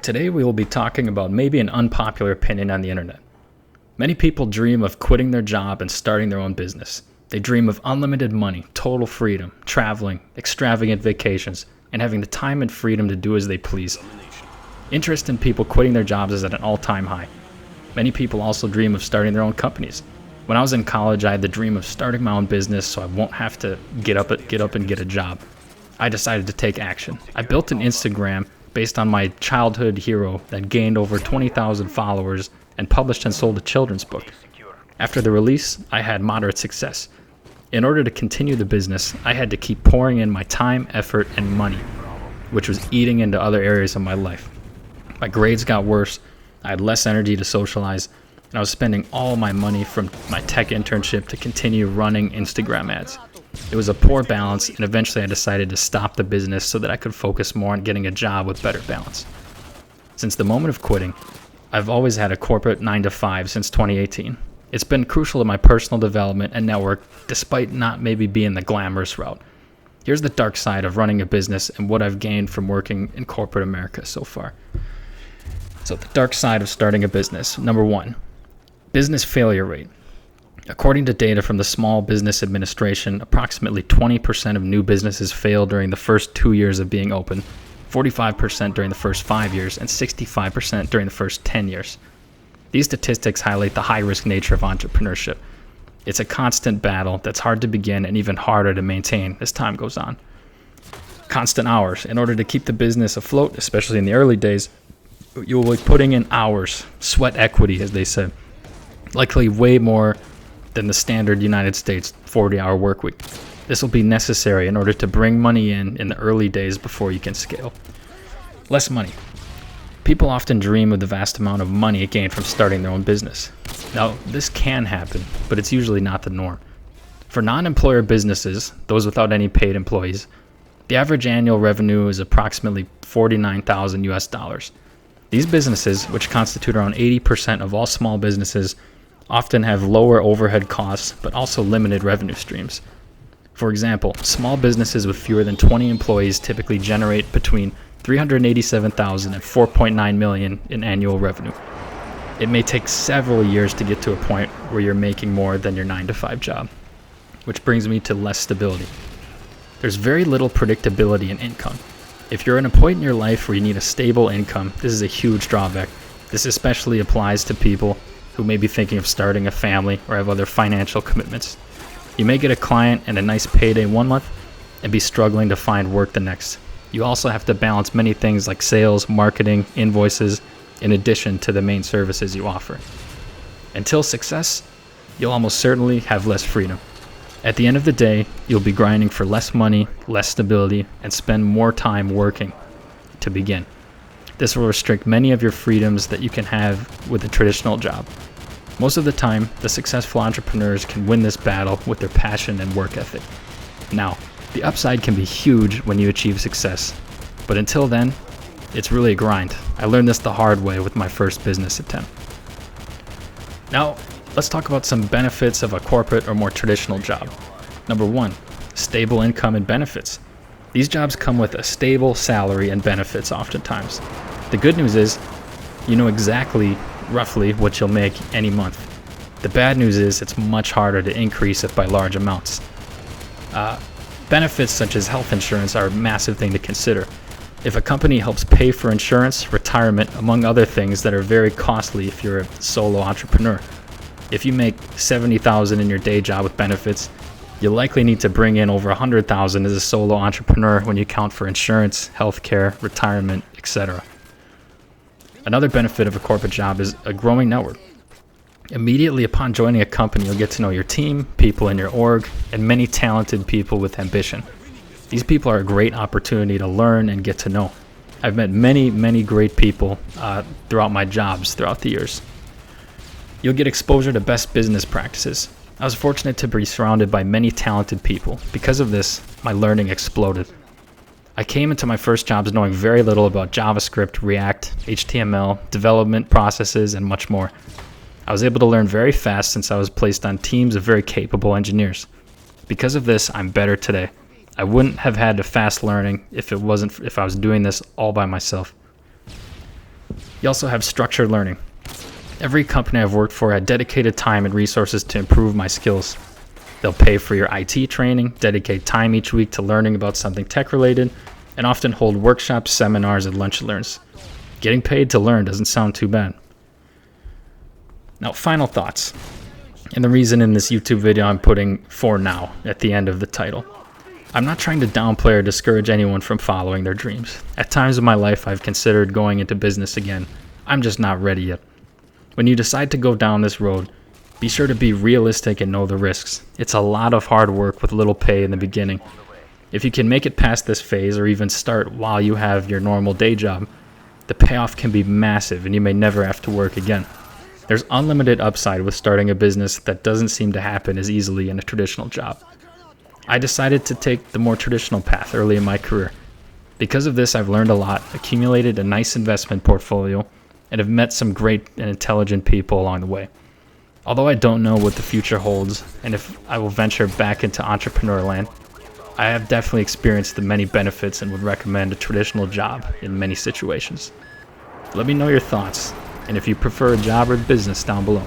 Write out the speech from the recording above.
Today we will be talking about maybe an unpopular opinion on the internet. Many people dream of quitting their job and starting their own business. They dream of unlimited money, total freedom, traveling, extravagant vacations, and having the time and freedom to do as they please. Interest in people quitting their jobs is at an all-time high. Many people also dream of starting their own companies. When I was in college, I had the dream of starting my own business so I won't have to get up and get a job. I decided to take action. I built an Instagram based on my childhood hero that gained over 20,000 followers and published and sold a children's book. After the release, I had moderate success. In order to continue the business, I had to keep pouring in my time, effort, and money, which was eating into other areas of my life. My grades got worse, I had less energy to socialize, and I was spending all my money from my tech internship to continue running Instagram ads. It was a poor balance, and eventually I decided to stop the business so that I could focus more on getting a job with better balance. Since the moment of quitting, I've always had a corporate 9-to-5 since 2018. It's been crucial to my personal development and network, despite not maybe being the glamorous route. Here's the dark side of running a business and what I've gained from working in corporate America so far. So the dark side of starting a business. Number 1, business failure rate. According to data from the Small Business Administration, approximately 20% of new businesses fail during the first 2 years of being open, 45% during the first 5 years, and 65% during the first 10 years. These statistics highlight the high-risk nature of entrepreneurship. It's a constant battle that's hard to begin and even harder to maintain as time goes on. Constant hours. In order to keep the business afloat, especially in the early days, you will be putting in hours, sweat equity, as they said, likely way more than the standard United States 40-hour work week. This will be necessary in order to bring money in the early days before you can scale. Less money. People often dream of the vast amount of money gained from starting their own business. Now, this can happen, but it's usually not the norm. For non-employer businesses, those without any paid employees, the average annual revenue is approximately $49,000 US. These businesses, which constitute around 80% of all small businesses, often have lower overhead costs, but also limited revenue streams. For example, small businesses with fewer than 20 employees typically generate between $387,000 and $4.9 million in annual revenue. It may take several years to get to a point where you're making more than your 9-to-5 job, which brings me to less stability. There's very little predictability in income. If you're at a point in your life where you need a stable income, this is a huge drawback. This especially applies to people who may be thinking of starting a family or have other financial commitments. You may get a client and a nice payday one month and be struggling to find work the next. You also have to balance many things like sales, marketing, invoices, in addition to the main services you offer. Until success, you'll almost certainly have less freedom. At the end of the day, you'll be grinding for less money, less stability, and spend more time working to begin. This will restrict many of your freedoms that you can have with a traditional job. Most of the time, the successful entrepreneurs can win this battle with their passion and work ethic. Now, the upside can be huge when you achieve success, but until then, it's really a grind. I learned this the hard way with my first business attempt. Now, let's talk about some benefits of a corporate or more traditional job. Number 1, stable income and benefits. These jobs come with a stable salary and benefits oftentimes. The good news is, you know exactly, roughly, what you'll make any month. The bad news is it's much harder to increase it by large amounts. Benefits such as health insurance are a massive thing to consider. If a company helps pay for insurance, retirement, among other things that are very costly if you're a solo entrepreneur. If you make $70,000 in your day job with benefits, you'll likely need to bring in over $100,000 as a solo entrepreneur when you count for insurance, healthcare, retirement, etc. Another benefit of a corporate job is a growing network. Immediately upon joining a company, you'll get to know your team, people in your org, and many talented people with ambition. These people are a great opportunity to learn and get to know. I've met many great people throughout my jobs throughout the years. You'll get exposure to best business practices. I was fortunate to be surrounded by many talented people. Because of this, my learning exploded. I came into my first jobs knowing very little about JavaScript, React, HTML, development processes, and much more. I was able to learn very fast since I was placed on teams of very capable engineers. Because of this, I'm better today. I wouldn't have had a fast learning if I was doing this all by myself. You also have structured learning. Every company I've worked for had dedicated time and resources to improve my skills. They'll pay for your IT training, dedicate time each week to learning about something tech-related, and often hold workshops, seminars, and lunch and learns. Getting paid to learn doesn't sound too bad. Now, final thoughts. And the reason in this YouTube video I'm putting "for now" at the end of the title. I'm not trying to downplay or discourage anyone from following their dreams. At times in my life, I've considered going into business again. I'm just not ready yet. When you decide to go down this road, be sure to be realistic and know the risks. It's a lot of hard work with little pay in the beginning. If you can make it past this phase or even start while you have your normal day job, the payoff can be massive and you may never have to work again. There's unlimited upside with starting a business that doesn't seem to happen as easily in a traditional job. I decided to take the more traditional path early in my career. Because of this, I've learned a lot, accumulated a nice investment portfolio, and have met some great and intelligent people along the way. Although I don't know what the future holds and if I will venture back into entrepreneur land, I have definitely experienced the many benefits and would recommend a traditional job in many situations. Let me know your thoughts, and if you prefer a job or business down below.